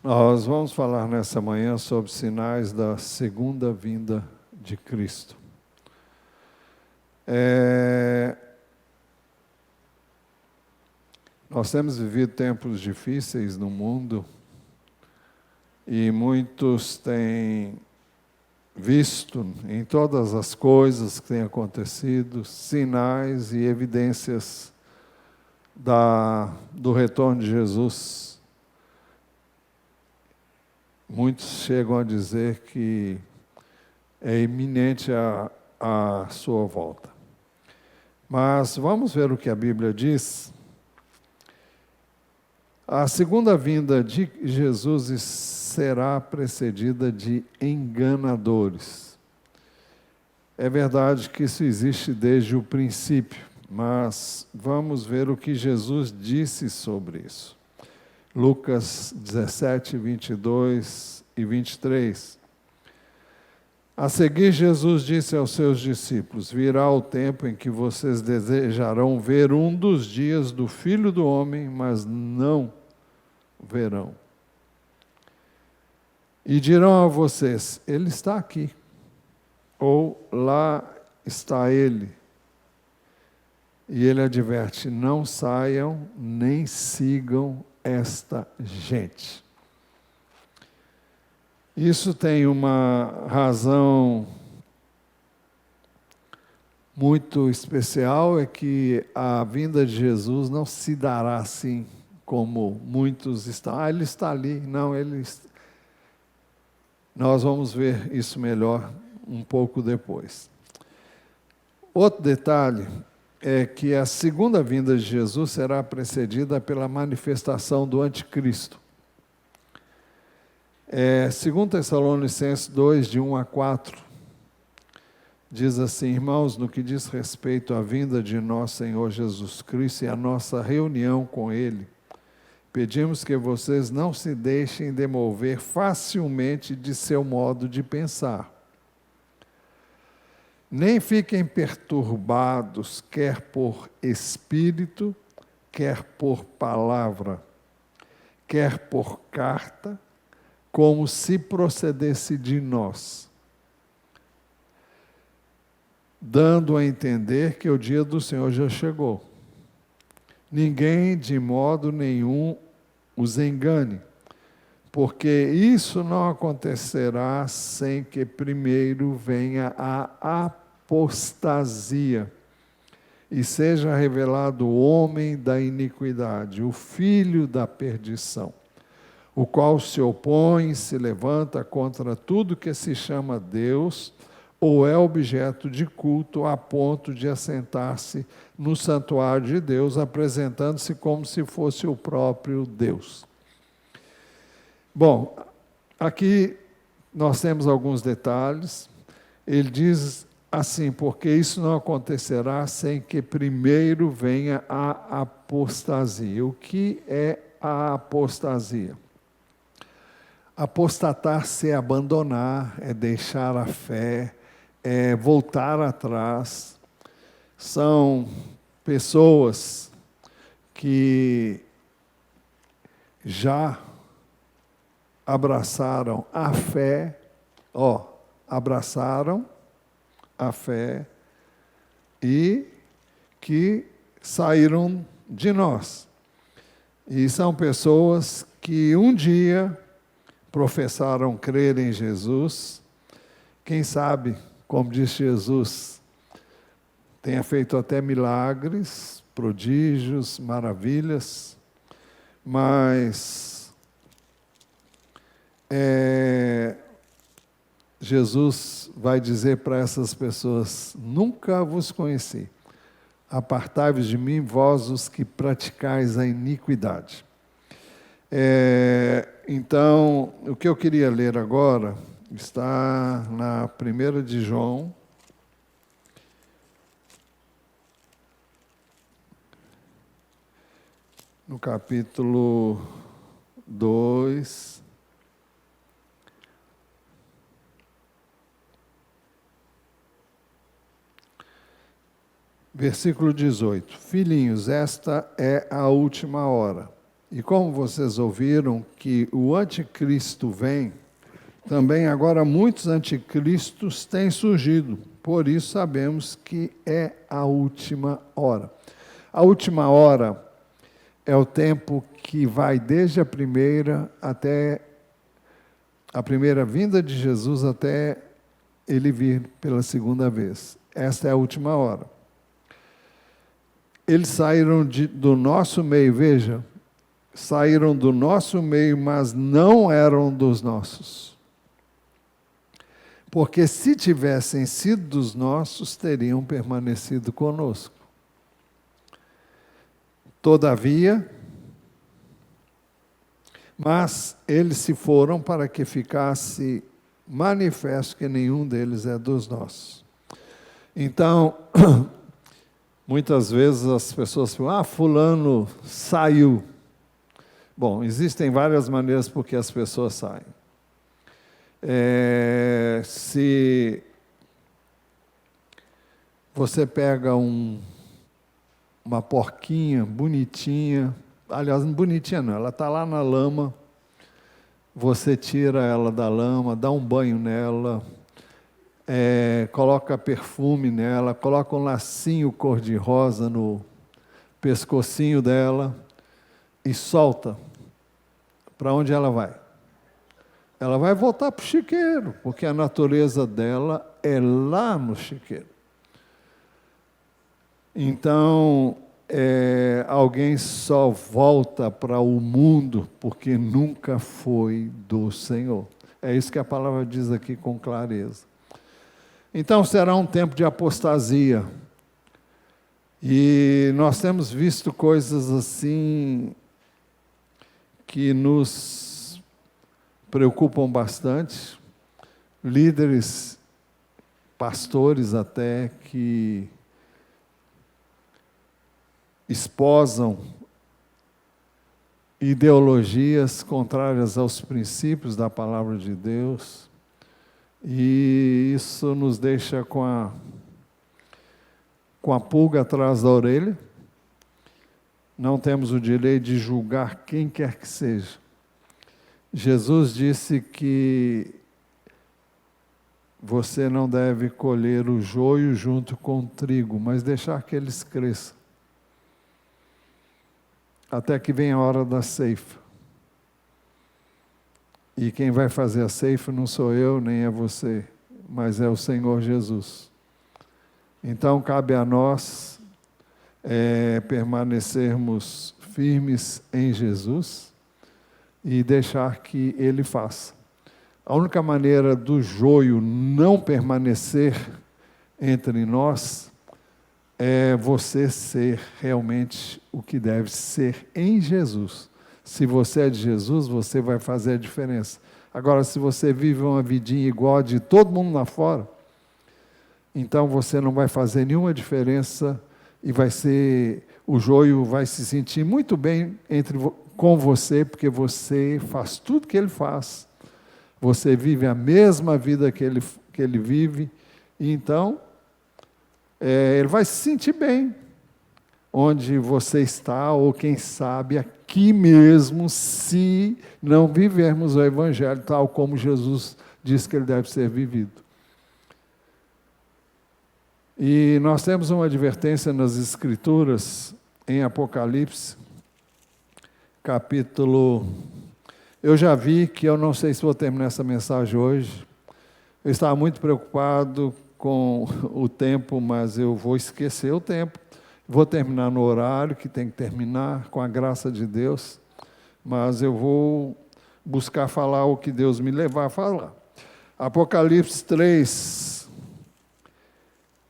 Nós vamos falar nessa manhã sobre sinais da segunda vinda de Cristo. Nós temos vivido tempos difíceis no mundo e muitos têm visto em todas as coisas que têm acontecido sinais e evidências do retorno de Jesus. Muitos chegam a dizer que é iminente a sua volta. Mas vamos ver o que a Bíblia diz. A segunda vinda de Jesus será precedida de enganadores. É verdade que isso existe desde o princípio, mas vamos ver o que Jesus disse sobre isso. Lucas 17, 22 e 23. A seguir, Jesus disse aos seus discípulos: virá o tempo em que vocês desejarão ver um dos dias do Filho do Homem, mas não verão. E dirão a vocês: ele está aqui, ou lá está ele. E ele adverte: não saiam nem sigam esta gente. Isso tem uma razão muito especial, é que a vinda de Jesus não se dará assim como muitos estão. Ele está ali. Não, Nós vamos ver isso melhor um pouco depois. Outro detalhe é que a segunda vinda de Jesus será precedida pela manifestação do anticristo. 2 Tessalonicenses 2, de 1 a 4, diz assim: irmãos, no que diz respeito à vinda de nosso Senhor Jesus Cristo e à nossa reunião com Ele, pedimos que vocês não se deixem demover facilmente de seu modo de pensar. Nem fiquem perturbados, quer por espírito, quer por palavra, quer por carta, como se procedesse de nós, dando a entender que o dia do Senhor já chegou. Ninguém de modo nenhum os engane, porque isso não acontecerá sem que primeiro venha a apostasia e seja revelado o homem da iniquidade, o filho da perdição, o qual se opõe e se levanta contra tudo que se chama Deus ou é objeto de culto, a ponto de assentar-se no santuário de Deus, apresentando-se como se fosse o próprio Deus. Bom, aqui nós temos alguns detalhes. Ele diz assim: porque isso não acontecerá sem que primeiro venha a apostasia. O que é a apostasia? Apostatar-se é abandonar, é deixar a fé, é voltar atrás. São pessoas que já abraçaram a fé, abraçaram a fé e que saíram de nós. E são pessoas que um dia professaram crer em Jesus, quem sabe, como disse Jesus, tenha feito até milagres, prodígios, maravilhas, mas Jesus vai dizer para essas pessoas: nunca vos conheci, apartai-vos de mim, vós os que praticais a iniquidade. Então, o que eu queria ler agora está na 1 de João, no capítulo 2, versículo 18. Filhinhos, esta é a última hora. E como vocês ouviram que o anticristo vem, também agora muitos anticristos têm surgido. Por isso sabemos que é a última hora. A última hora é o tempo que vai desde a primeira vinda de Jesus até ele vir pela segunda vez. Esta é a última hora. Eles saíram do nosso meio, veja, saíram do nosso meio, mas não eram dos nossos. Porque se tivessem sido dos nossos, teriam permanecido conosco. Todavia, mas eles se foram para que ficasse manifesto que nenhum deles é dos nossos. Então, muitas vezes as pessoas falam, fulano saiu. Bom, existem várias maneiras por que as pessoas saem. Se você pega uma porquinha bonitinha, aliás, bonitinha não, ela está lá na lama, você tira ela da lama, dá um banho nela, coloca perfume nela, coloca um lacinho cor-de-rosa no pescocinho dela e solta. Para onde ela vai? Ela vai voltar para o chiqueiro, porque a natureza dela é lá no chiqueiro. Então, alguém só volta para o mundo porque nunca foi do Senhor. É isso que a palavra diz aqui com clareza. Então, será um tempo de apostasia. E nós temos visto coisas assim que nos preocupam bastante. Líderes, pastores até, que esposam ideologias contrárias aos princípios da palavra de Deus, e isso nos deixa com a pulga atrás da orelha. Não temos o direito de julgar quem quer que seja. Jesus disse que você não deve colher o joio junto com o trigo, mas deixar que eles cresçam. Até que venha a hora da ceifa. E quem vai fazer a ceifa não sou eu, nem é você, mas é o Senhor Jesus. Então cabe a nós permanecermos firmes em Jesus e deixar que Ele faça. A única maneira do joio não permanecer entre nós é você ser realmente o que deve ser em Jesus. Se você é de Jesus, você vai fazer a diferença. Agora, se você vive uma vidinha igual a de todo mundo lá fora, então você não vai fazer nenhuma diferença e o joio vai se sentir muito bem com você, porque você faz tudo que ele faz. Você vive a mesma vida que ele vive, e então ele vai se sentir bem onde você está, ou quem sabe aqui mesmo, se não vivermos o Evangelho tal como Jesus disse que ele deve ser vivido. E nós temos uma advertência nas Escrituras, em Apocalipse, capítulo... Eu já vi que eu não sei se vou terminar essa mensagem hoje. Eu estava muito preocupado com o tempo, mas eu vou esquecer o tempo. Vou terminar no horário que tem que terminar, com a graça de Deus, mas eu vou buscar falar o que Deus me levar a falar. Apocalipse 3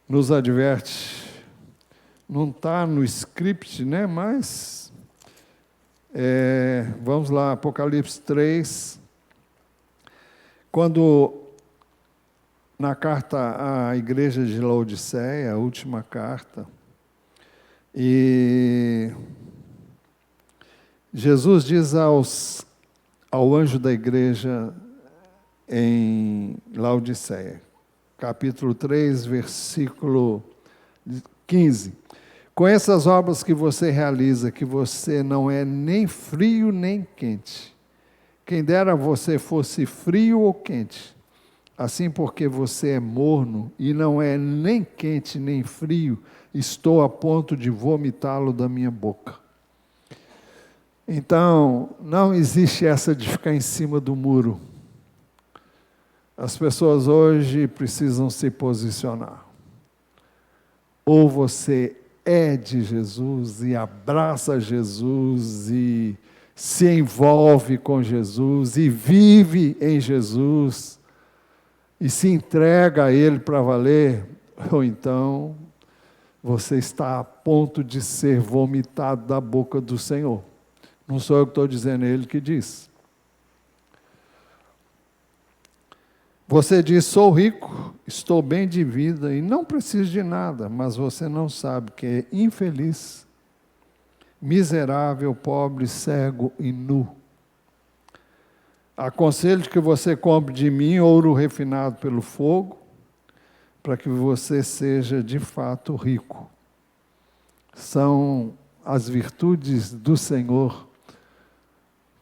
nos adverte, não está no script, né? Mas vamos lá, Apocalipse 3, quando na carta à igreja de Laodiceia, a última carta, e Jesus diz ao anjo da igreja em Laodiceia, capítulo 3, versículo 15: Com essas obras que você realiza, que você não é nem frio nem quente. Quem dera você fosse frio ou quente. Assim, porque você é morno e não é nem quente nem frio, estou a ponto de vomitá-lo da minha boca. Então, não existe essa de ficar em cima do muro. As pessoas hoje precisam se posicionar. Ou você é de Jesus e abraça Jesus e se envolve com Jesus e vive em Jesus e se entrega a Ele para valer, ou então você está a ponto de ser vomitado da boca do Senhor. Não sou eu que estou dizendo, é Ele que diz. Você diz, sou rico, estou bem de vida e não preciso de nada, mas você não sabe que é infeliz, miserável, pobre, cego e nu. Aconselho que você compre de mim ouro refinado pelo fogo, para que você seja de fato rico. São as virtudes do Senhor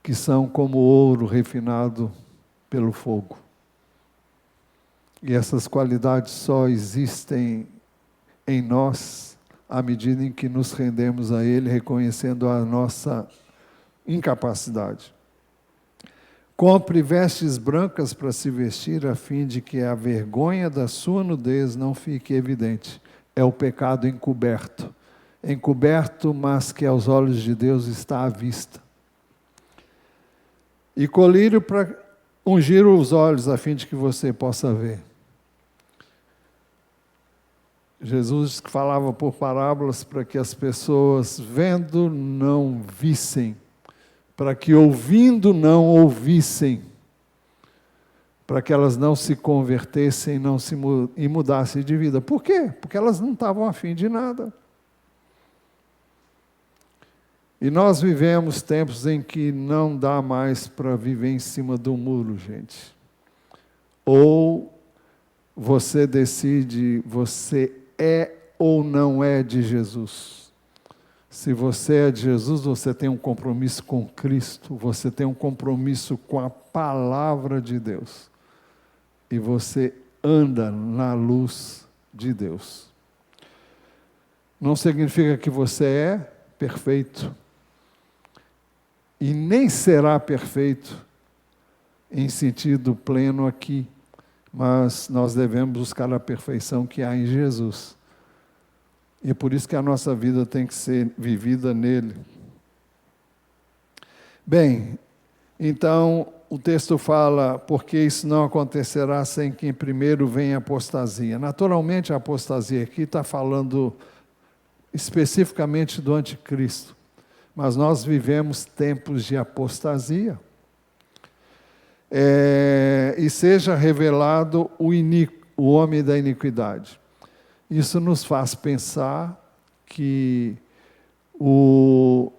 que são como ouro refinado pelo fogo. E essas qualidades só existem em nós à medida em que nos rendemos a Ele, reconhecendo a nossa incapacidade. Compre vestes brancas para se vestir, a fim de que a vergonha da sua nudez não fique evidente. É o pecado encoberto. Encoberto, mas que aos olhos de Deus está à vista. E colírio para ungir os olhos, a fim de que você possa ver. Jesus falava por parábolas para que as pessoas, vendo, não vissem. Para que ouvindo, não ouvissem. Para que elas não se convertessem e mudassem de vida. Por quê? Porque elas não estavam afim de nada. E nós vivemos tempos em que não dá mais para viver em cima do muro, gente. Ou você decide, você é ou não é de Jesus. Se você é de Jesus, você tem um compromisso com Cristo, você tem um compromisso com a palavra de Deus. E você anda na luz de Deus. Não significa que você é perfeito. E nem será perfeito em sentido pleno aqui, mas nós devemos buscar a perfeição que há em Jesus. E é por isso que a nossa vida tem que ser vivida nele. Bem, então o texto fala, porque isso não acontecerá sem que primeiro venha a apostasia. Naturalmente a apostasia aqui está falando especificamente do anticristo. Mas nós vivemos tempos de apostasia. E seja revelado o homem da iniquidade. Isso nos faz pensar que o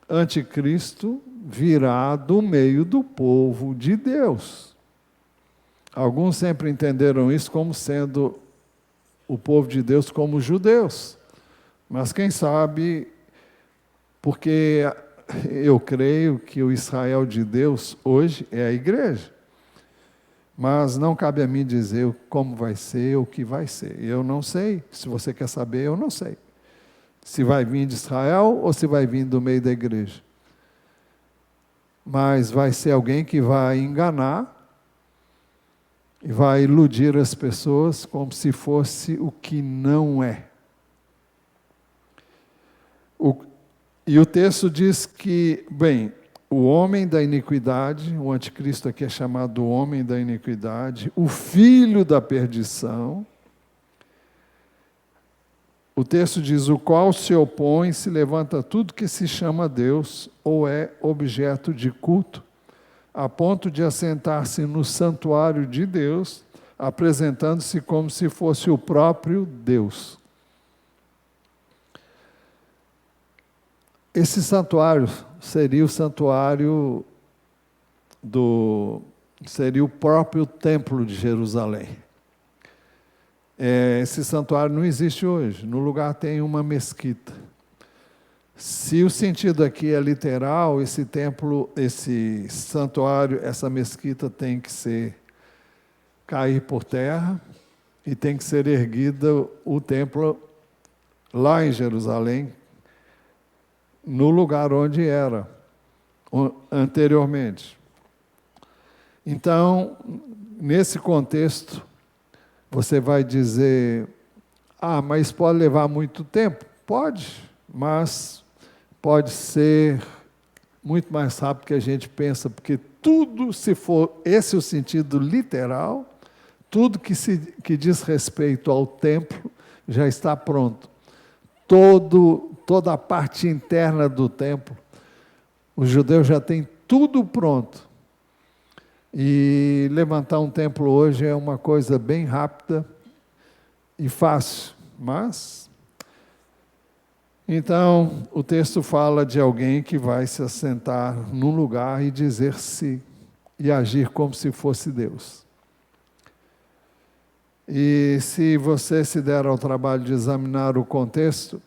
anticristo virá do meio do povo de Deus. Alguns sempre entenderam isso como sendo o povo de Deus como judeus. Mas quem sabe... Porque eu creio que o Israel de Deus hoje é a igreja. Mas não cabe a mim dizer como vai ser, o que vai ser. Eu não sei. Se você quer saber, eu não sei. Se vai vir de Israel ou se vai vir do meio da igreja. Mas vai ser alguém que vai enganar e vai iludir as pessoas como se fosse o que não é. E o texto diz que, bem, o homem da iniquidade, o anticristo aqui é chamado o homem da iniquidade, o filho da perdição. O texto diz, o qual se opõe, se levanta tudo que se chama Deus, ou é objeto de culto, a ponto de assentar-se no santuário de Deus, apresentando-se como se fosse o próprio Deus. Esse santuário seria o santuário seria o próprio templo de Jerusalém. Esse santuário não existe hoje. No lugar tem uma mesquita. Se o sentido aqui é literal, esse templo, esse santuário, essa mesquita tem que cair por terra e tem que ser erguida o templo lá em Jerusalém, no lugar onde era anteriormente. Então, nesse contexto, você vai dizer, mas pode levar muito tempo? Pode, mas pode ser muito mais rápido que a gente pensa, porque tudo, se for esse o sentido literal, tudo que diz respeito ao templo já está pronto. Toda a parte interna do templo, os judeus já têm tudo pronto. E levantar um templo hoje é uma coisa bem rápida e fácil, mas... Então, o texto fala de alguém que vai se assentar num lugar e dizer-se, e agir como se fosse Deus. E se você se der ao trabalho de examinar o contexto,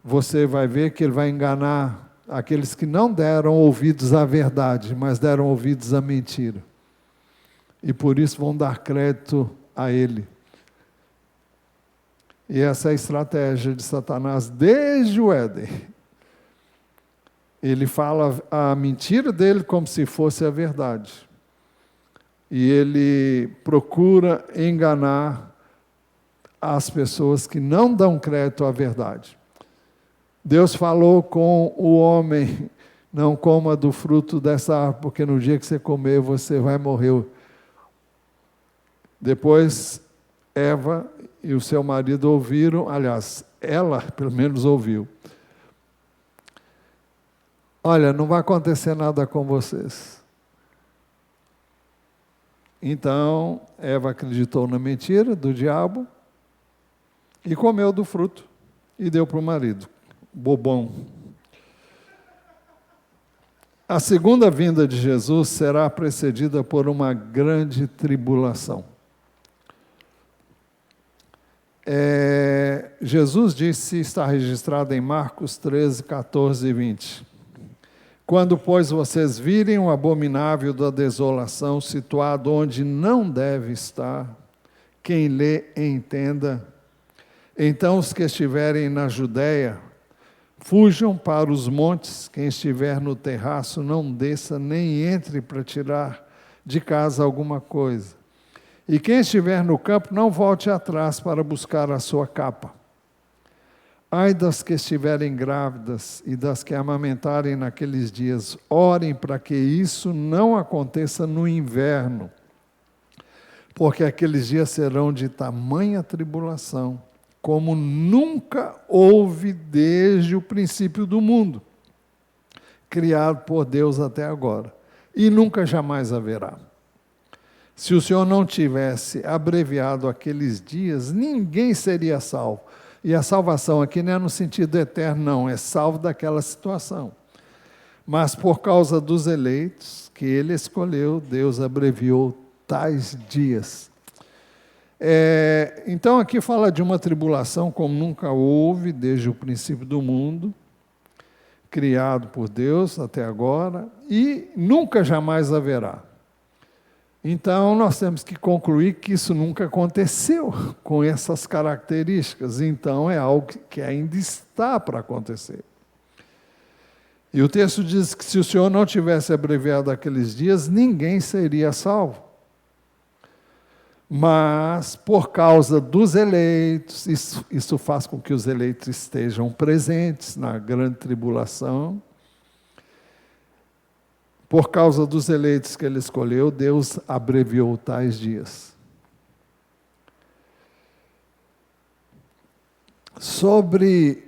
você vai ver que ele vai enganar aqueles que não deram ouvidos à verdade, mas deram ouvidos à mentira. E por isso vão dar crédito a ele. E essa é a estratégia de Satanás desde o Éden. Ele fala a mentira dele como se fosse a verdade. E ele procura enganar as pessoas que não dão crédito à verdade. Deus falou com o homem, não coma do fruto dessa árvore, porque no dia que você comer, você vai morrer. Depois, Eva e o seu marido ouviram, aliás, ela pelo menos ouviu. Olha, não vai acontecer nada com vocês. Então, Eva acreditou na mentira do diabo e comeu do fruto e deu para o marido. Bobão. A segunda vinda de Jesus será precedida por uma grande tribulação. Jesus disse, está registrado em Marcos 13, 14 e 20. Quando, pois, vocês virem o abominável da desolação situado onde não deve estar, quem lê entenda, então os que estiverem na Judéia, fujam para os montes, quem estiver no terraço não desça nem entre para tirar de casa alguma coisa. E quem estiver no campo, não volte atrás para buscar a sua capa. Ai das que estiverem grávidas e das que amamentarem naqueles dias, orem para que isso não aconteça no inverno, porque aqueles dias serão de tamanha tribulação, como nunca houve desde o princípio do mundo, criado por Deus até agora, e nunca jamais haverá. Se o Senhor não tivesse abreviado aqueles dias, ninguém seria salvo. E a salvação aqui não é no sentido eterno, não, é salvo daquela situação. Mas por causa dos eleitos que ele escolheu, Deus abreviou tais dias. Então aqui fala de uma tribulação como nunca houve desde o princípio do mundo, criado por Deus até agora, e nunca jamais haverá. Então, nós temos que concluir que isso nunca aconteceu com essas características. Então, é algo que ainda está para acontecer. E o texto diz que se o Senhor não tivesse abreviado aqueles dias, ninguém seria salvo. Mas, por causa dos eleitos, isso faz com que os eleitos estejam presentes na grande tribulação. Por causa dos eleitos que ele escolheu, Deus abreviou tais dias. Sobre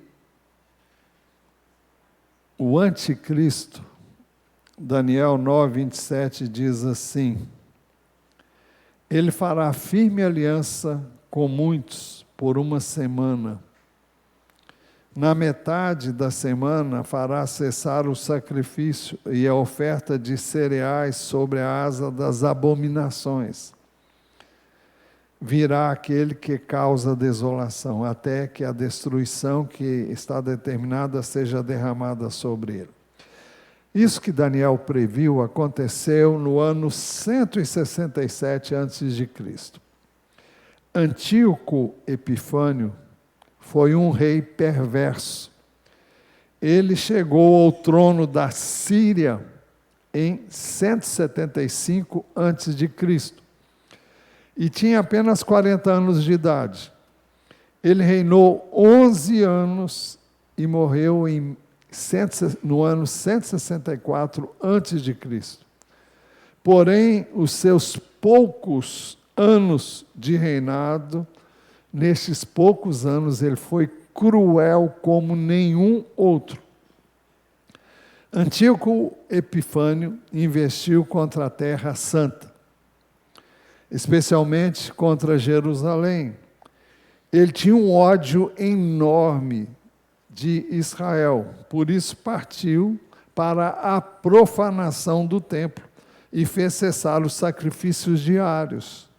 o anticristo, Daniel 9, 27 diz assim: ele fará firme aliança com muitos por uma semana. Na metade da semana fará cessar o sacrifício e a oferta de cereais sobre a asa das abominações. virá aquele que causa desolação, até que a destruição que está determinada seja derramada sobre ele. Isso que Daniel previu aconteceu no ano 167 a.C. Antíoco Epifânio foi um rei perverso. Ele chegou ao trono da Síria em 175 a.C. e tinha apenas 40 anos de idade. Ele reinou 11 anos e morreu no ano 164 a.C. Porém, os seus poucos anos de reinado, nestes poucos anos, ele foi cruel como nenhum outro. Antíoco Epifânio investiu contra a Terra Santa, especialmente contra Jerusalém. Ele tinha um ódio enorme de Israel, por isso partiu para a profanação do templo e fez cessar os sacrifícios diários.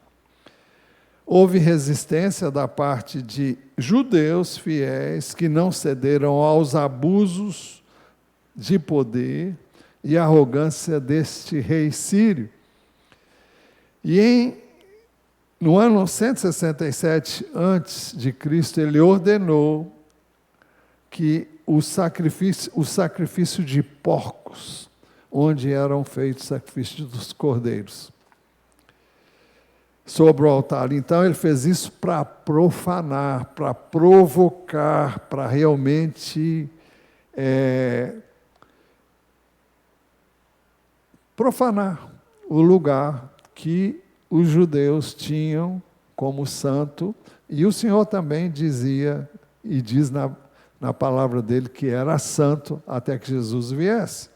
Houve resistência da parte de judeus fiéis que não cederam aos abusos de poder e arrogância deste rei sírio. E no ano 167 a.C., ele ordenou que o sacrifício de porcos, onde eram feitos sacrifícios dos cordeiros, sobre o altar. Então ele fez isso para profanar, para provocar, para realmente profanar o lugar que os judeus tinham como santo, e o Senhor também dizia, e diz na palavra dele, que era santo até que Jesus viesse.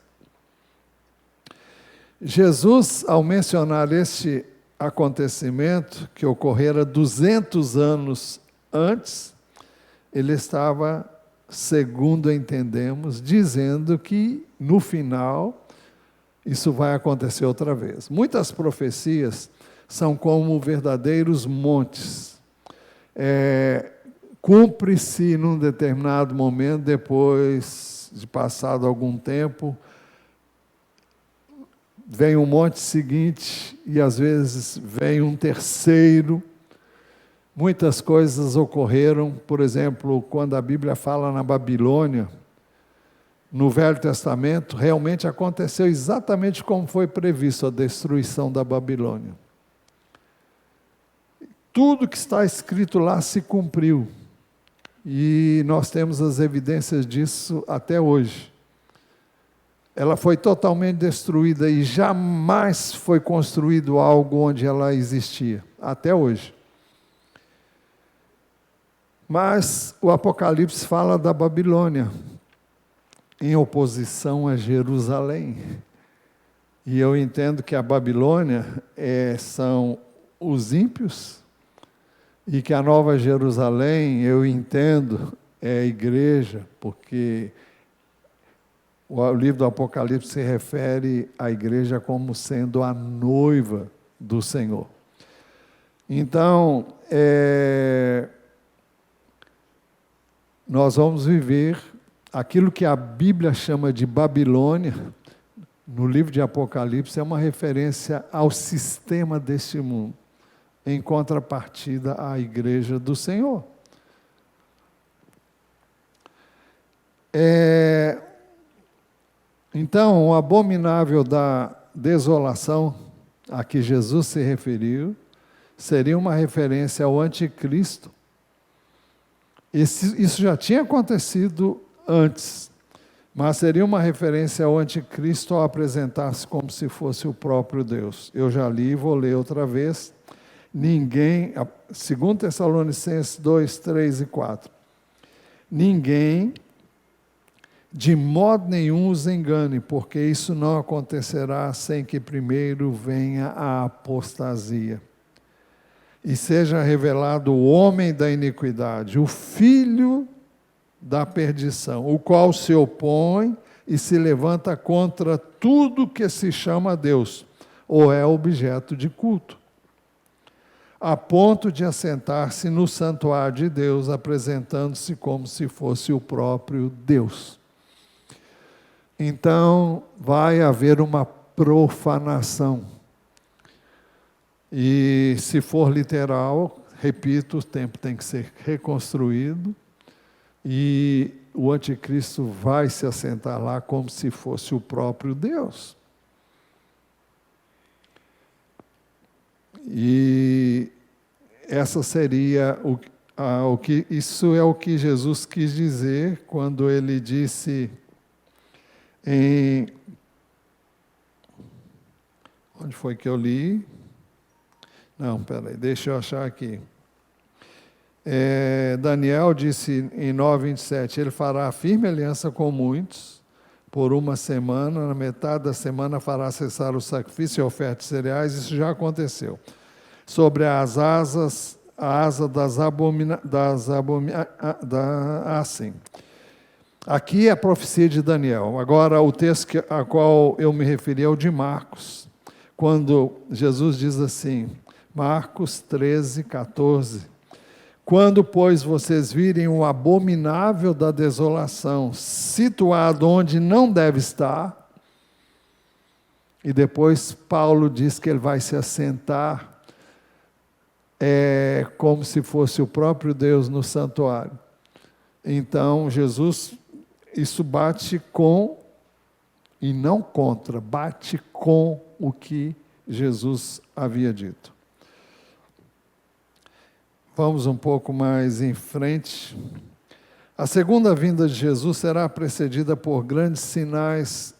Jesus, ao mencionar este acontecimento, que ocorrera 200 anos antes, ele estava, segundo entendemos, dizendo que, no final, isso vai acontecer outra vez. Muitas profecias são como verdadeiros montes. Cumpre-se num determinado momento, depois de passado algum tempo, vem um monte seguinte e às vezes vem um terceiro. Muitas coisas ocorreram, por exemplo, quando a Bíblia fala na Babilônia, no Velho Testamento, realmente aconteceu exatamente como foi previsto a destruição da Babilônia. Tudo que está escrito lá se cumpriu. E nós temos as evidências disso até hoje. Ela foi totalmente destruída e jamais foi construído algo onde ela existia, até hoje. Mas o Apocalipse fala da Babilônia, em oposição a Jerusalém. E eu entendo que a Babilônia são os ímpios, e que a Nova Jerusalém, eu entendo, é a igreja, porque o livro do Apocalipse se refere à igreja como sendo a noiva do Senhor. Então, nós vamos viver aquilo que a Bíblia chama de Babilônia, no livro de Apocalipse, é uma referência ao sistema deste mundo, em contrapartida à igreja do Senhor. Então, o abominável da desolação a que Jesus se referiu seria uma referência ao anticristo. Isso já tinha acontecido antes, mas seria uma referência ao anticristo ao apresentar-se como se fosse o próprio Deus. Eu já li e vou ler outra vez. 2 Tessalonicenses 2, 3 e 4. Ninguém de modo nenhum os engane, porque isso não acontecerá sem que primeiro venha a apostasia. E seja revelado o homem da iniquidade, o filho da perdição, o qual se opõe e se levanta contra tudo que se chama Deus, ou é objeto de culto. a ponto de assentar-se no santuário de Deus, apresentando-se como se fosse o próprio Deus. Então, vai haver uma profanação. E, se for literal, repito, o templo tem que ser reconstruído e o anticristo vai se assentar lá como se fosse o próprio Deus. E essa seria isso é o que Jesus quis dizer quando ele disse onde foi que eu li? Não, peraí, deixa eu achar aqui. Daniel disse em 9:27, ele fará firme aliança com muitos por uma semana, na metade da semana fará cessar o sacrifício e a oferta de cereais, isso já aconteceu. Sobre as asas, a asa assim. Aqui é a profecia de Daniel. Agora, o texto a qual eu me referi é o de Marcos, quando Jesus diz assim, Marcos 13:14, quando, pois, vocês virem o abominável da desolação, situado onde não deve estar, e depois Paulo diz que ele vai se assentar como se fosse o próprio Deus no santuário. Então, Jesus, isso bate com, e não contra, bate com o que Jesus havia dito. Vamos um pouco mais em frente. A segunda vinda de Jesus será precedida por grandes sinais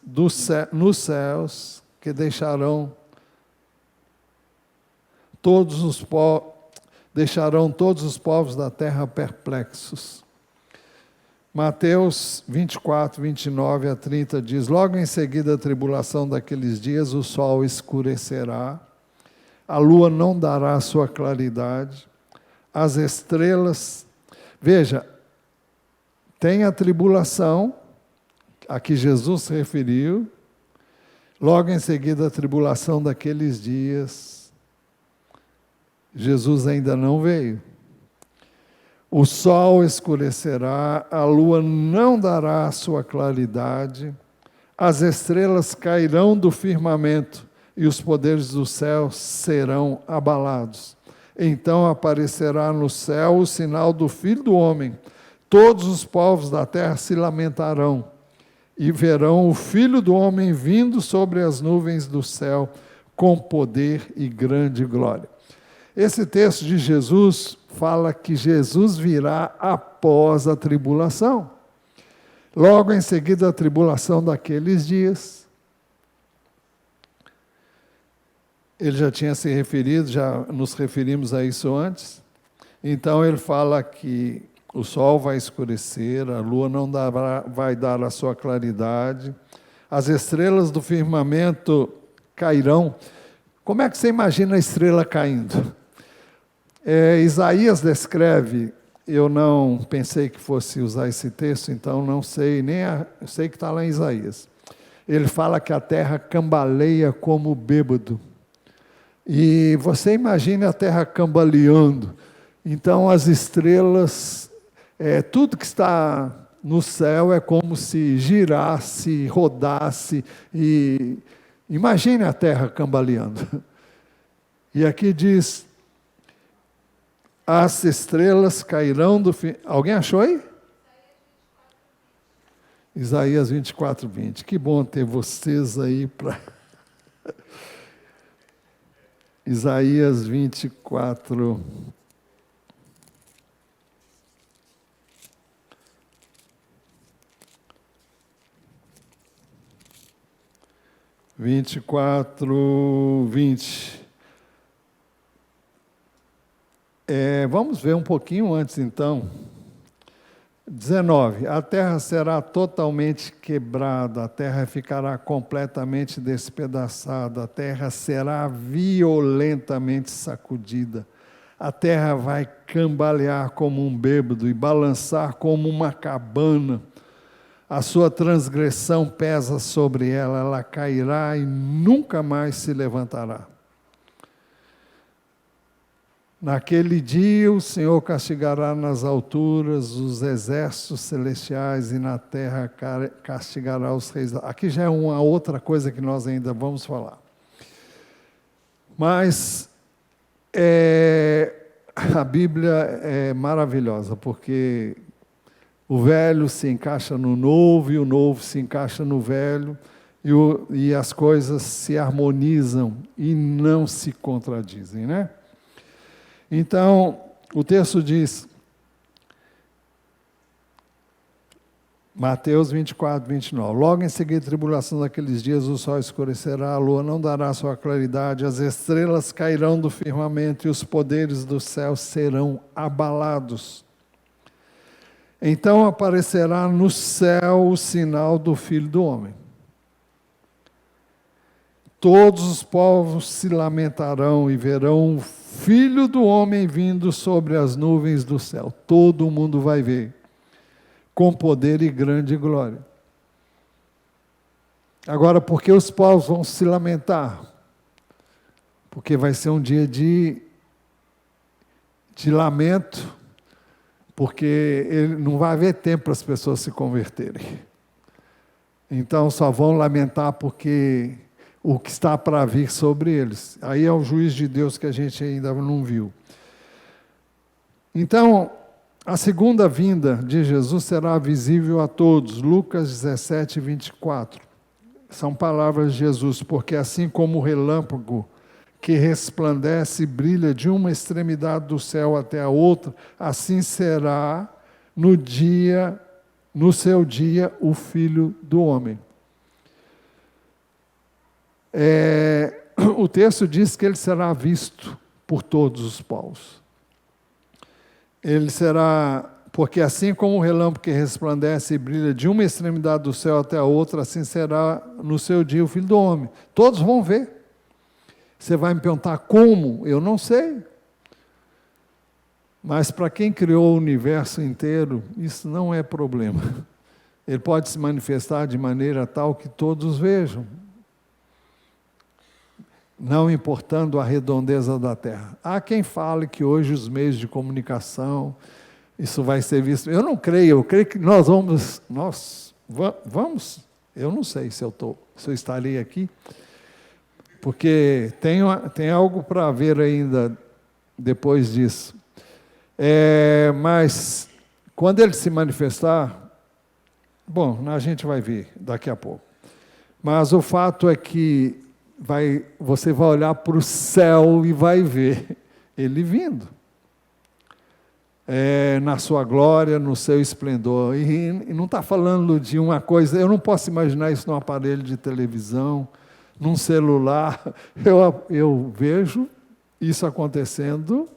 nos céus, que deixarão todos os povos da terra perplexos. Mateus 24, 29 a 30 diz, logo em seguida a tribulação daqueles dias, o sol escurecerá, a lua não dará sua claridade, as estrelas, veja, tem a tribulação, a que Jesus se referiu, logo em seguida a tribulação daqueles dias, Jesus ainda não veio. O sol escurecerá, a lua não dará sua claridade, as estrelas cairão do firmamento e os poderes do céu serão abalados. Então aparecerá no céu o sinal do Filho do Homem. Todos os povos da terra se lamentarão e verão o Filho do Homem vindo sobre as nuvens do céu com poder e grande glória. Esse texto de Jesus fala que Jesus virá após a tribulação. Logo em seguida a tribulação daqueles dias. Ele já tinha se referido, já nos referimos a isso antes. Então ele fala que o sol vai escurecer, a lua não vai dar a sua claridade, as estrelas do firmamento cairão. Como é que você imagina a estrela caindo? Isaías descreve, eu não pensei que fosse usar esse texto, então não sei, eu sei que está lá em Isaías. Ele fala que a terra cambaleia como bêbado. E você imagina a terra cambaleando. Então as estrelas, tudo que está no céu é como se girasse, rodasse. E imagine a terra cambaleando. E aqui diz, as estrelas cairão do fim. Alguém achou aí? Isaías 24, 20. Que bom ter vocês aí para... Isaías 24. Vinte e quatro, 20. Vamos ver um pouquinho antes, então. 19. A terra será totalmente quebrada, a terra ficará completamente despedaçada, a terra será violentamente sacudida, a terra vai cambalear como um bêbado e balançar como uma cabana. A sua transgressão pesa sobre ela, ela cairá e nunca mais se levantará. Naquele dia o Senhor castigará nas alturas os exércitos celestiais e na terra castigará os reis. Aqui já é uma outra coisa que nós ainda vamos falar. Mas a Bíblia é maravilhosa, porque o velho se encaixa no novo e o novo se encaixa no velho e as coisas se harmonizam e não se contradizem, né? Então, o texto diz, Mateus 24, 29, logo em seguida a tribulação daqueles dias, o sol escurecerá, a lua não dará sua claridade, as estrelas cairão do firmamento e os poderes do céu serão abalados. Então aparecerá no céu o sinal do Filho do Homem. Todos os povos se lamentarão e verão o Filho do Homem vindo sobre as nuvens do céu. Todo mundo vai ver, com poder e grande glória. Agora, por que os povos vão se lamentar? Porque vai ser um dia de lamento, porque não vai haver tempo para as pessoas se converterem. Então, só vão lamentar porque o que está para vir sobre eles. Aí é o juízo de Deus que a gente ainda não viu. Então, a segunda vinda de Jesus será visível a todos. Lucas 17, 24. São palavras de Jesus, porque assim como o relâmpago que resplandece e brilha de uma extremidade do céu até a outra, assim será no seu dia, o Filho do Homem. O texto diz que ele será visto por todos os povos. Ele será, porque assim como o relâmpago que resplandece e brilha de uma extremidade do céu até a outra, assim será no seu dia o Filho do Homem. Todos vão ver. Você vai me perguntar como? Eu não sei. Mas para quem criou o universo inteiro, isso não é problema. Ele pode se manifestar de maneira tal que todos vejam, não importando a redondeza da Terra. Há quem fale que hoje os meios de comunicação, isso vai ser visto. Eu não creio, eu creio que nós vamos, eu não sei se eu estarei aqui, porque tem algo para ver ainda depois disso. Mas, quando ele se manifestar, bom, a gente vai ver daqui a pouco. Mas o fato é que você vai olhar para o céu e vai ver ele vindo. Na sua glória, no seu esplendor. E não está falando de uma coisa, eu não posso imaginar isso num aparelho de televisão, num celular. Eu vejo isso acontecendo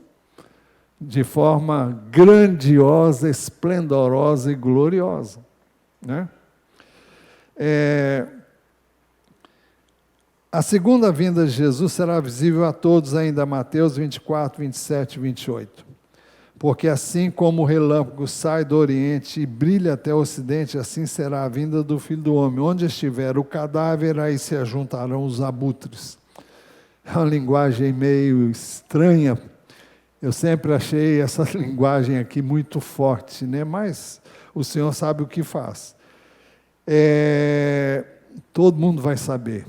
de forma grandiosa, esplendorosa e gloriosa, né? A segunda vinda de Jesus será visível a todos ainda, Mateus 24, 27 e 28. Porque assim como o relâmpago sai do Oriente e brilha até o Ocidente, assim será a vinda do Filho do Homem. Onde estiver o cadáver, aí se ajuntarão os abutres. É uma linguagem meio estranha. Eu sempre achei essa linguagem aqui muito forte, né? Mas o Senhor sabe o que faz. Todo mundo vai saber.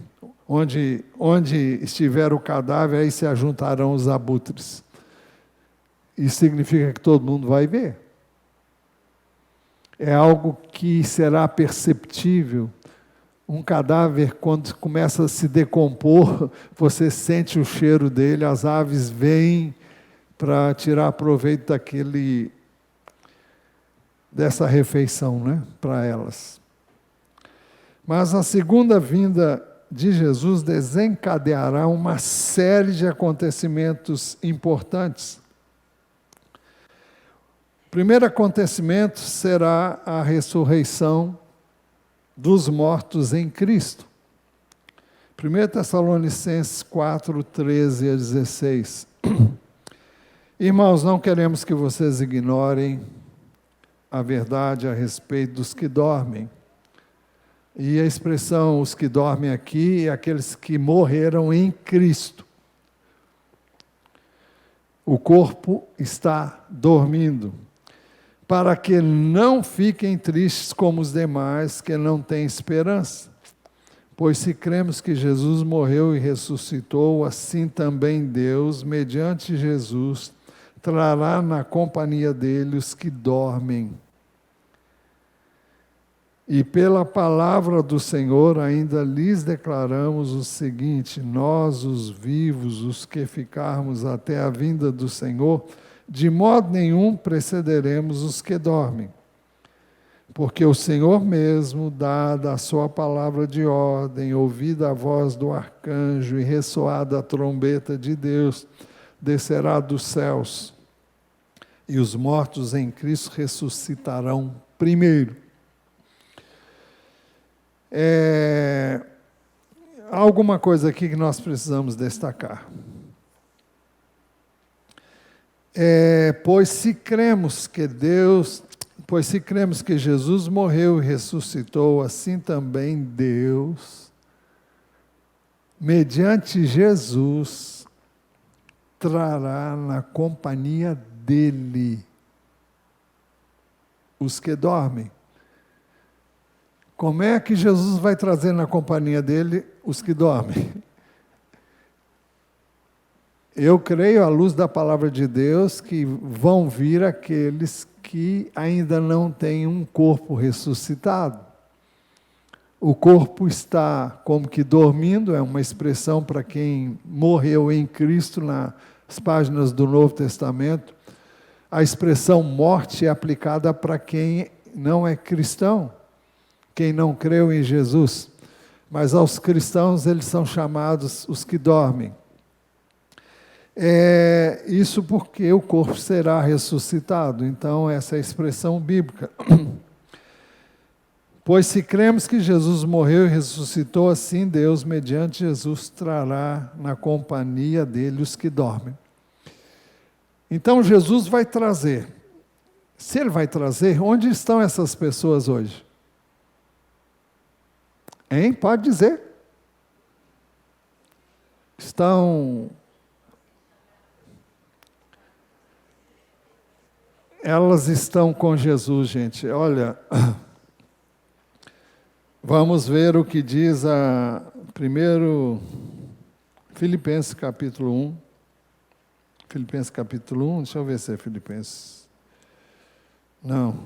Onde estiver o cadáver, aí se ajuntarão os abutres. Isso significa que todo mundo vai ver. É algo que será perceptível. Um cadáver, quando começa a se decompor, você sente o cheiro dele, as aves vêm para tirar proveito dessa refeição, né, para elas. Mas a segunda vinda de Jesus desencadeará uma série de acontecimentos importantes. O primeiro acontecimento será a ressurreição dos mortos em Cristo. 1 Tessalonicenses 4, 13 a 16. Irmãos, não queremos que vocês ignorem a verdade a respeito dos que dormem. E a expressão os que dormem aqui é aqueles que morreram em Cristo. O corpo está dormindo, para que não fiquem tristes como os demais, que não têm esperança. Pois se cremos que Jesus morreu e ressuscitou, assim também Deus, mediante Jesus, trará na companhia dele os que dormem. E pela palavra do Senhor ainda lhes declaramos o seguinte: nós, os vivos, os que ficarmos até a vinda do Senhor, de modo nenhum precederemos os que dormem. Porque o Senhor mesmo, dada a sua palavra de ordem, ouvida a voz do arcanjo e ressoada a trombeta de Deus, descerá dos céus, e os mortos em Cristo ressuscitarão primeiro. Há alguma coisa aqui que nós precisamos destacar. Pois se cremos que Jesus morreu e ressuscitou, assim também Deus, mediante Jesus, trará na companhia dele os que dormem. Como é que Jesus vai trazer na companhia dele os que dormem? Eu creio, à luz da palavra de Deus, que vão vir aqueles que ainda não têm um corpo ressuscitado. O corpo está como que dormindo, é uma expressão para quem morreu em Cristo nas páginas do Novo Testamento. A expressão morte é aplicada para quem não é cristão, quem não creu em Jesus. Mas aos cristãos eles são chamados os que dormem. Isso porque o corpo será ressuscitado. Então, essa é a expressão bíblica. Pois se cremos que Jesus morreu e ressuscitou, assim Deus, mediante Jesus, trará na companhia dele os que dormem. Então, Jesus vai trazer. Se ele vai trazer, onde estão essas pessoas hoje? Hein? Pode dizer. Elas estão com Jesus, gente. Olha, vamos ver o que diz primeiro Filipenses capítulo 1. Filipenses capítulo 1, deixa eu ver se é Filipenses. Não.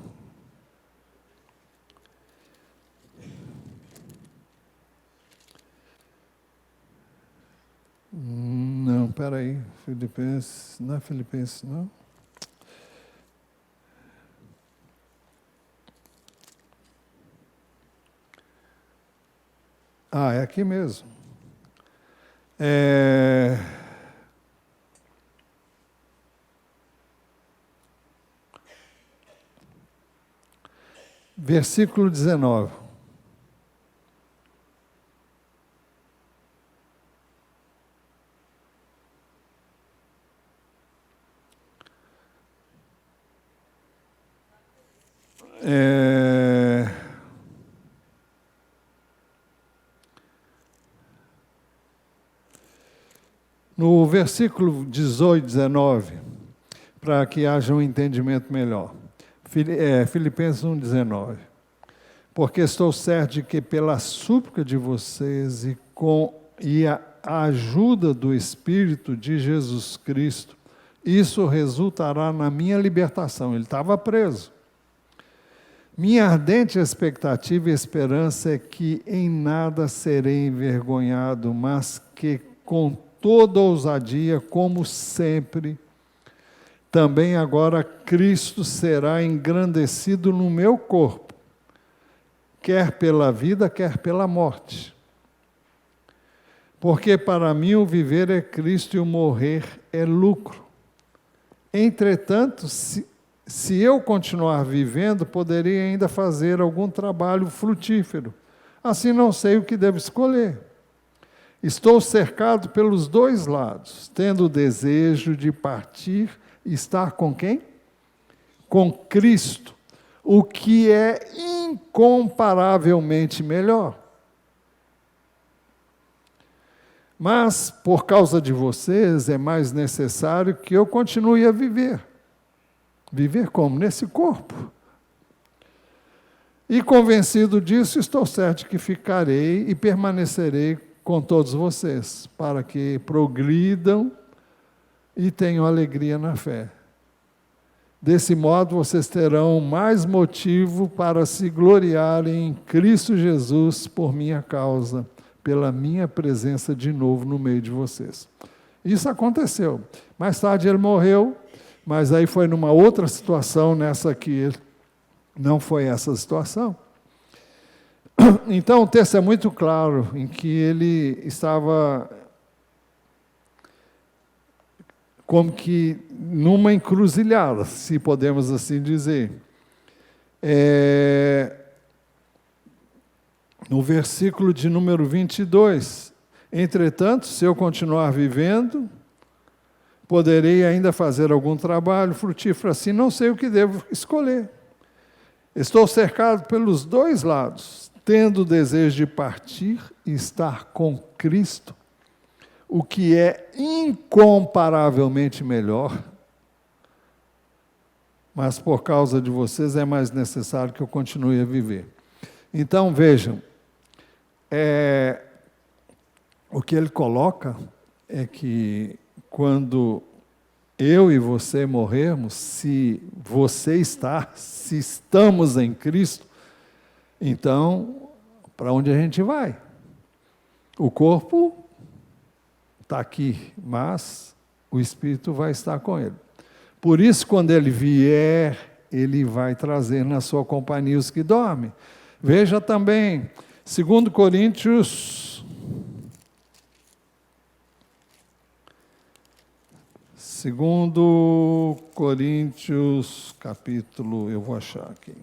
Não, peraí. Filipenses, não é Filipenses, não? É aqui mesmo. Versículo 19. No versículo 18, 19, para que haja um entendimento melhor. Filipenses 1, 19. Porque estou certo de que pela súplica de vocês e a ajuda do Espírito de Jesus Cristo, isso resultará na minha libertação. Ele estava preso. Minha ardente expectativa e esperança é que em nada serei envergonhado, mas que com toda ousadia, como sempre, também agora Cristo será engrandecido no meu corpo, quer pela vida, quer pela morte. Porque para mim o viver é Cristo e o morrer é lucro. Entretanto, se eu continuar vivendo, poderia ainda fazer algum trabalho frutífero. Assim não sei o que devo escolher. Estou cercado pelos dois lados, tendo o desejo de partir e estar com quem? Com Cristo, o que é incomparavelmente melhor. Mas, por causa de vocês, é mais necessário que eu continue a viver. Viver como? Nesse corpo. E convencido disso, estou certo de que ficarei e permanecerei com todos vocês, para que progridam e tenham alegria na fé. Desse modo, vocês terão mais motivo para se gloriarem em Cristo Jesus por minha causa, pela minha presença de novo no meio de vocês. Isso aconteceu. Mais tarde ele morreu, mas aí foi numa outra situação, nessa aqui não foi essa situação. Então o texto é muito claro, em que ele estava como que numa encruzilhada, se podemos assim dizer. No versículo de número 22, entretanto, se eu continuar vivendo, poderei ainda fazer algum trabalho frutífero assim, não sei o que devo escolher. Estou cercado pelos dois lados, tendo o desejo de partir e estar com Cristo, o que é incomparavelmente melhor, mas por causa de vocês é mais necessário que eu continue a viver. Então, vejam, o que ele coloca é que quando eu e você morrermos, se estamos em Cristo, então, para onde a gente vai? O corpo está aqui, mas o Espírito vai estar com ele. Por isso, quando ele vier, ele vai trazer na sua companhia os que dormem. Veja também, 2 Coríntios, capítulo, eu vou achar aqui.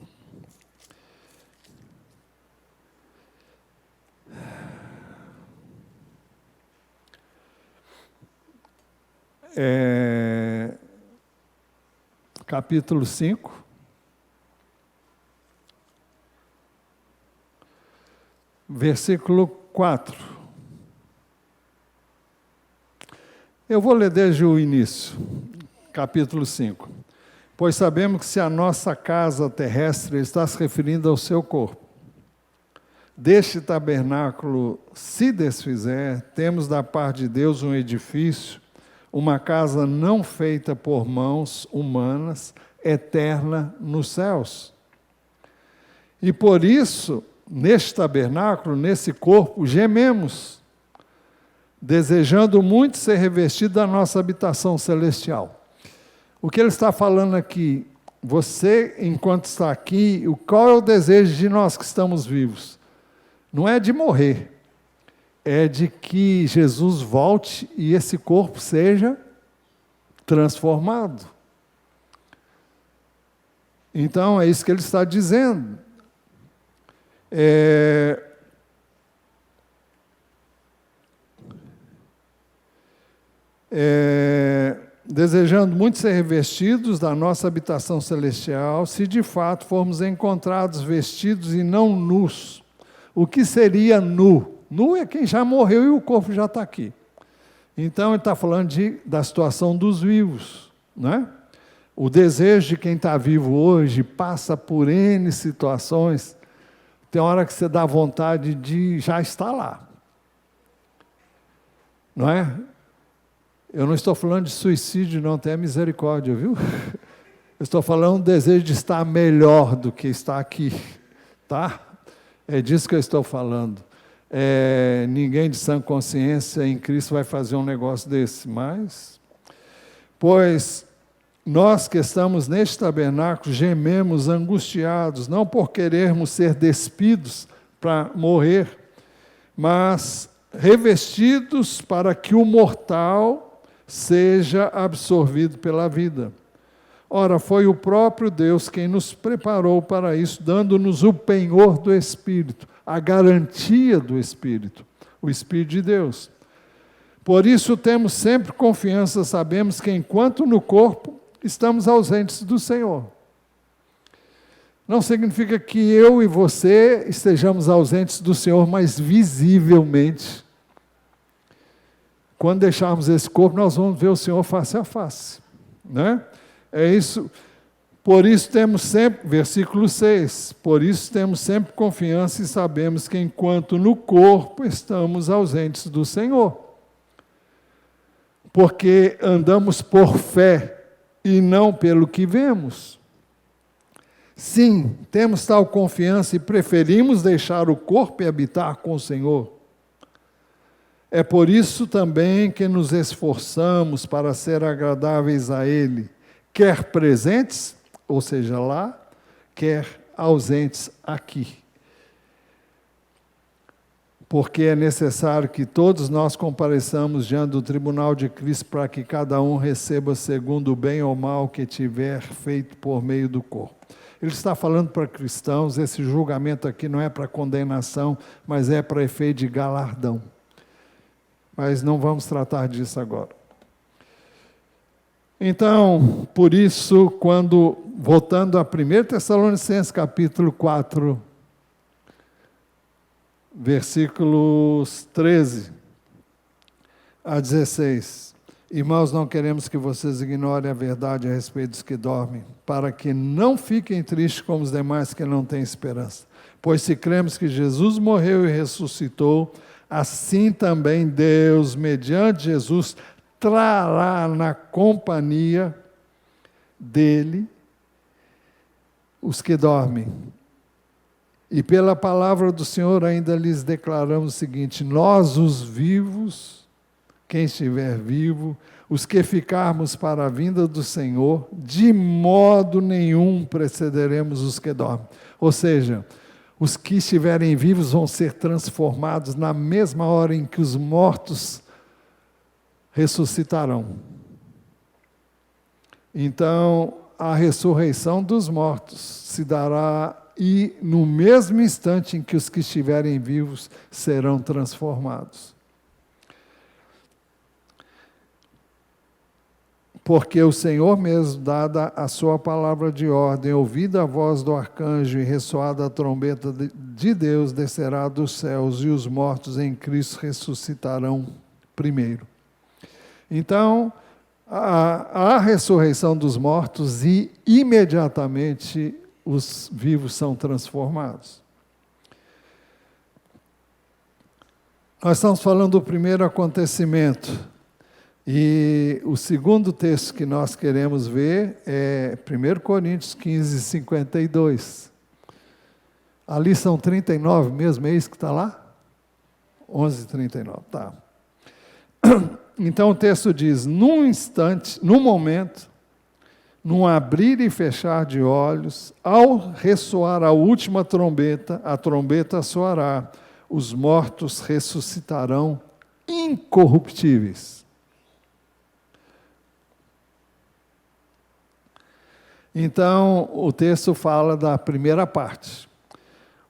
Capítulo 5. Versículo 4. Eu vou ler desde o início, capítulo 5. Pois sabemos que se a nossa casa terrestre está se referindo ao seu corpo, deste tabernáculo se desfizer, temos da parte de Deus um edifício, uma casa não feita por mãos humanas, eterna nos céus. E por isso, neste tabernáculo, nesse corpo, gememos, desejando muito ser revestido da nossa habitação celestial. O que ele está falando aqui, você, enquanto está aqui, qual é o desejo de nós que estamos vivos? Não é de morrer, é de que Jesus volte e esse corpo seja transformado. Então, é isso que ele está dizendo. Desejando muito ser revestidos da nossa habitação celestial, se de fato formos encontrados vestidos e não nus. O que seria nu? Nu é quem já morreu e o corpo já está aqui. Então, ele está falando da situação dos vivos, né? O desejo de quem está vivo hoje passa por N situações. Tem hora que você dá vontade de já estar lá. Não é? Eu não estou falando de suicídio, não, tenha misericórdia, viu? Eu estou falando do desejo de estar melhor do que está aqui, tá? É disso que eu estou falando. Ninguém de sã consciência em Cristo vai fazer um negócio desse, mas... Pois nós que estamos neste tabernáculo gememos angustiados, não por querermos ser despidos para morrer, mas revestidos para que o mortal seja absorvido pela vida. Ora, foi o próprio Deus quem nos preparou para isso, dando-nos o penhor do Espírito, a garantia do Espírito, o Espírito de Deus. Por isso temos sempre confiança, sabemos que enquanto no corpo, estamos ausentes do Senhor. Não significa que eu e você estejamos ausentes do Senhor, mas visivelmente. quando deixarmos esse corpo, nós vamos ver o Senhor face a face. Né? É isso. Por isso temos sempre, versículo 6, por isso temos sempre confiança e sabemos que enquanto no corpo estamos ausentes do Senhor. Porque andamos por fé e não pelo que vemos. Sim, temos tal confiança e preferimos deixar o corpo e habitar com o Senhor. É por isso também que nos esforçamos para ser agradáveis a Ele, quer presentes, ou seja, lá, quer ausentes aqui. Porque é necessário que todos nós compareçamos diante do tribunal de Cristo para que cada um receba segundo o bem ou mal que tiver feito por meio do corpo. Ele está falando para cristãos, esse julgamento aqui não é para condenação, mas é para efeito de galardão. Mas não vamos tratar disso agora. Então, por isso, voltando a 1 Tessalonicenses capítulo 4, versículos 13 a 16. Irmãos, não queremos que vocês ignorem a verdade a respeito dos que dormem, para que não fiquem tristes como os demais que não têm esperança. Pois se cremos que Jesus morreu e ressuscitou, assim também Deus, mediante Jesus, trará na companhia dele os que dormem. E pela palavra do Senhor ainda lhes declaramos o seguinte: nós, os vivos, quem estiver vivo, os que ficarmos para a vinda do Senhor, de modo nenhum precederemos os que dormem. Ou seja, os que estiverem vivos vão ser transformados na mesma hora em que os mortos ressuscitarão. Então, a ressurreição dos mortos se dará e no mesmo instante em que os que estiverem vivos serão transformados. Porque o Senhor mesmo, dada a sua palavra de ordem, ouvida a voz do arcanjo e ressoada a trombeta de Deus, descerá dos céus e os mortos em Cristo ressuscitarão primeiro. Então, a ressurreição dos mortos e imediatamente os vivos são transformados. Nós estamos falando do primeiro acontecimento. E o segundo texto que nós queremos ver é 1 Coríntios 15, 52. Ali são 39 mesmo, é isso que está lá? 11:39, tá. Então o texto diz: num instante, num momento, num abrir e fechar de olhos, ao ressoar a última trombeta, a trombeta soará, os mortos ressuscitarão incorruptíveis. Então, o texto fala da primeira parte.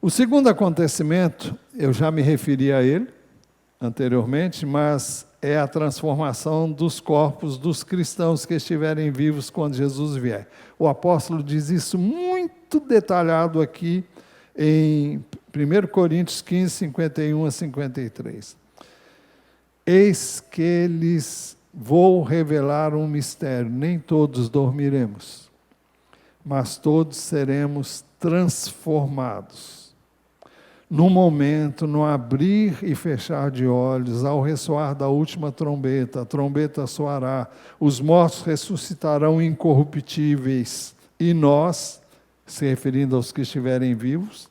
O segundo acontecimento, eu já me referi a ele anteriormente, mas é a transformação dos corpos dos cristãos que estiverem vivos quando Jesus vier. O apóstolo diz isso muito detalhado aqui em 1 Coríntios 15, 51 a 53. Eis que lhes vou revelar um mistério, nem todos dormiremos, mas todos seremos transformados. No momento, no abrir e fechar de olhos, ao ressoar da última trombeta, a trombeta soará, os mortos ressuscitarão incorruptíveis, e nós, se referindo aos que estiverem vivos,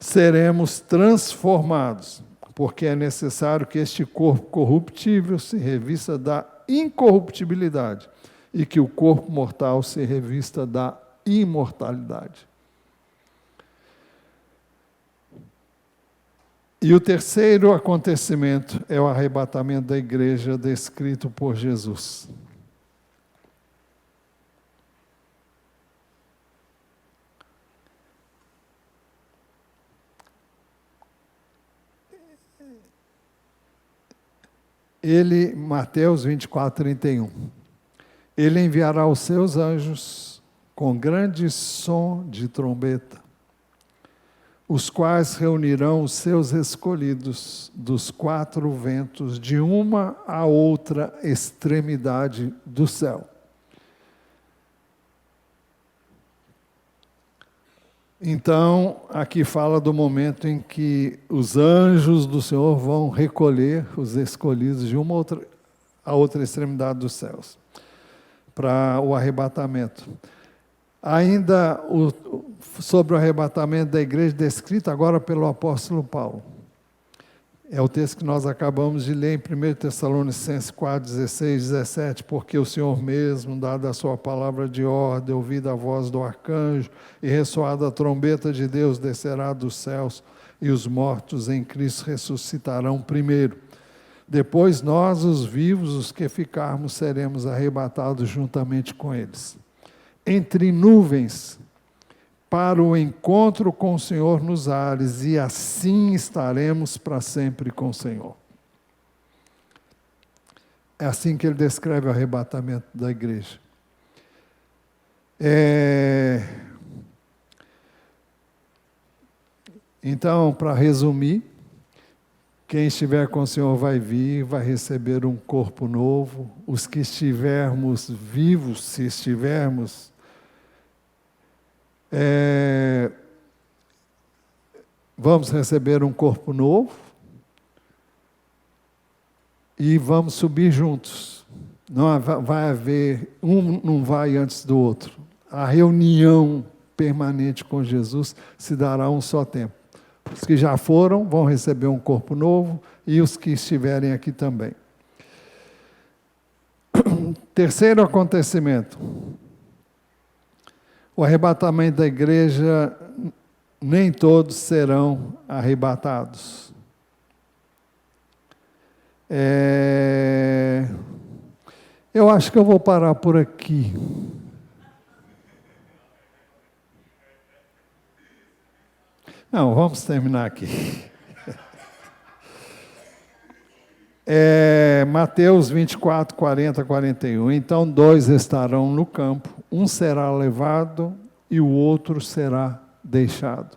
seremos transformados, porque é necessário que este corpo corruptível se revista da incorruptibilidade, e que o corpo mortal se revista da imortalidade. E o terceiro acontecimento é o arrebatamento da igreja descrito por Jesus. Ele, Mateus 24, 31. Ele enviará os seus anjos com grande som de trombeta. os quais reunirão os seus escolhidos dos quatro ventos, de uma a outra extremidade do céu. Então, aqui fala do momento em que os anjos do Senhor vão recolher os escolhidos de uma a outra extremidade dos céus, para o arrebatamento. Ainda sobre o arrebatamento da igreja, descrito agora pelo apóstolo Paulo. É o texto que nós acabamos de ler em 1 Tessalonicenses 4, 16, 17, porque o Senhor mesmo, dada a sua palavra de ordem, ouvida a voz do arcanjo e ressoada a trombeta de Deus, descerá dos céus, e os mortos em Cristo ressuscitarão primeiro. Depois nós, os vivos, os que ficarmos, seremos arrebatados juntamente com eles, entre nuvens, para o encontro com o Senhor nos ares, e assim estaremos para sempre com o Senhor. É assim que ele descreve o arrebatamento da igreja. Então, para resumir, quem estiver com o Senhor vai vir, vai receber um corpo novo. Os que estivermos vivos, se estivermos, vamos receber um corpo novo e vamos subir juntos. Não vai haver, um não vai antes do outro. A reunião permanente com Jesus se dará um só tempo. Os que já foram vão receber um corpo novo e os que estiverem aqui também. Terceiro acontecimento. O arrebatamento da igreja, nem todos serão arrebatados. Eu acho que eu vou parar por aqui. Não, vamos terminar aqui. Mateus 24, 40, 41. Então 2 estarão no campo, um será levado e o outro será deixado.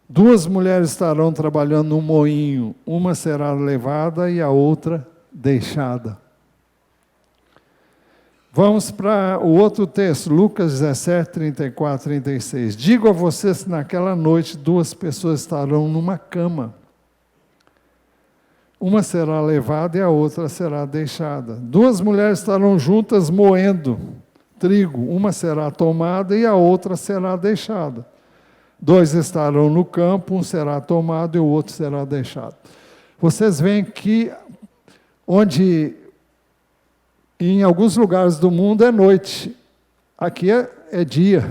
2 mulheres estarão trabalhando no moinho, uma será levada e a outra deixada. Vamos para o outro texto, Lucas 17, 34, 36. Digo a vocês que naquela noite 2 pessoas estarão numa cama. Uma será levada e a outra será deixada. 2 mulheres estarão juntas moendo trigo. Uma será tomada e a outra será deixada. 2 estarão no campo, um será tomado e o outro será deixado. Vocês veem que onde em alguns lugares do mundo é noite, aqui é dia.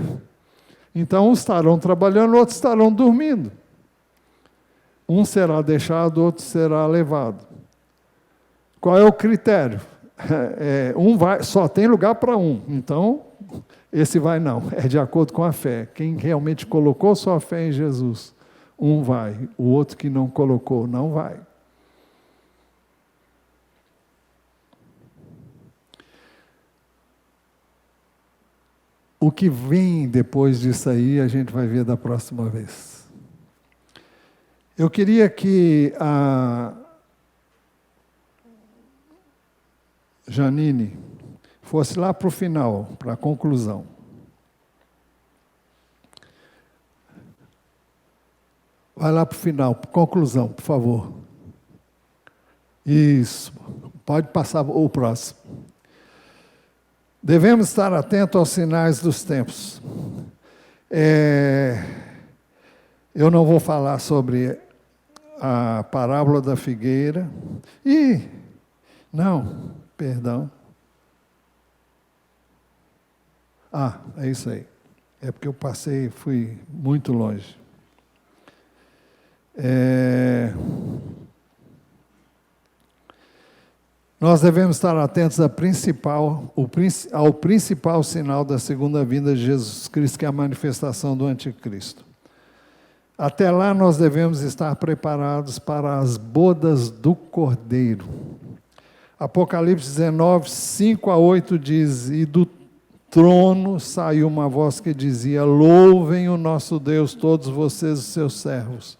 Então, uns estarão trabalhando, outros estarão dormindo. Um será deixado, outro será levado. Qual é o critério? Só tem lugar para um, então esse vai não, é de acordo com a fé. Quem realmente colocou sua fé em Jesus, um vai, o outro que não colocou, não vai. O que vem depois disso aí, a gente vai ver da próxima vez. Eu queria que a Janine fosse lá para o final, para a conclusão. Vai lá para o final, conclusão, por favor. Isso, pode passar o próximo. Devemos estar atentos aos sinais dos tempos. Eu não vou falar sobre a parábola da figueira. Perdão. É isso aí. É porque eu fui muito longe. Nós devemos estar atentos ao principal sinal da segunda vinda de Jesus Cristo, que é a manifestação do anticristo. Até lá nós devemos estar preparados para as bodas do Cordeiro. Apocalipse 19, 5 a 8 diz, e do trono saiu uma voz que dizia: louvem o nosso Deus, todos vocês, os seus servos,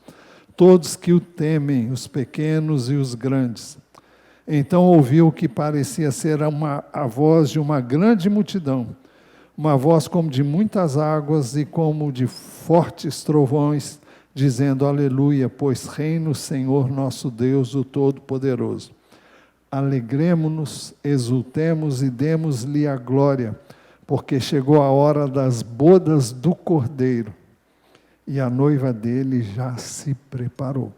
todos que o temem, os pequenos e os grandes. Então ouviu o que parecia ser a voz de uma grande multidão, uma voz como de muitas águas e como de fortes trovões, dizendo: aleluia, pois reina o Senhor nosso Deus, o Todo-Poderoso. Alegremo-nos, exultemos e demos-lhe a glória, porque chegou a hora das bodas do Cordeiro, e a noiva dele já se preparou.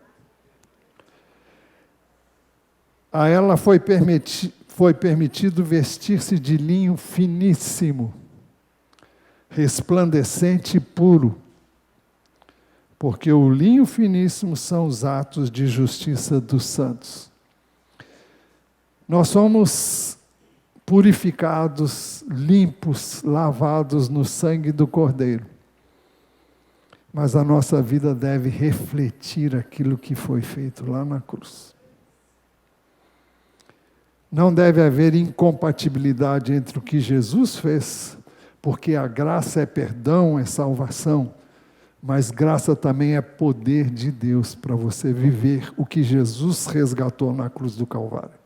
A ela foi permitido vestir-se de linho finíssimo, resplandecente e puro, porque o linho finíssimo são os atos de justiça dos santos. Nós somos purificados, limpos, lavados no sangue do Cordeiro. Mas a nossa vida deve refletir aquilo que foi feito lá na cruz. Não deve haver incompatibilidade entre o que Jesus fez, porque a graça é perdão, é salvação, mas graça também é poder de Deus para você viver o que Jesus resgatou na cruz do Calvário.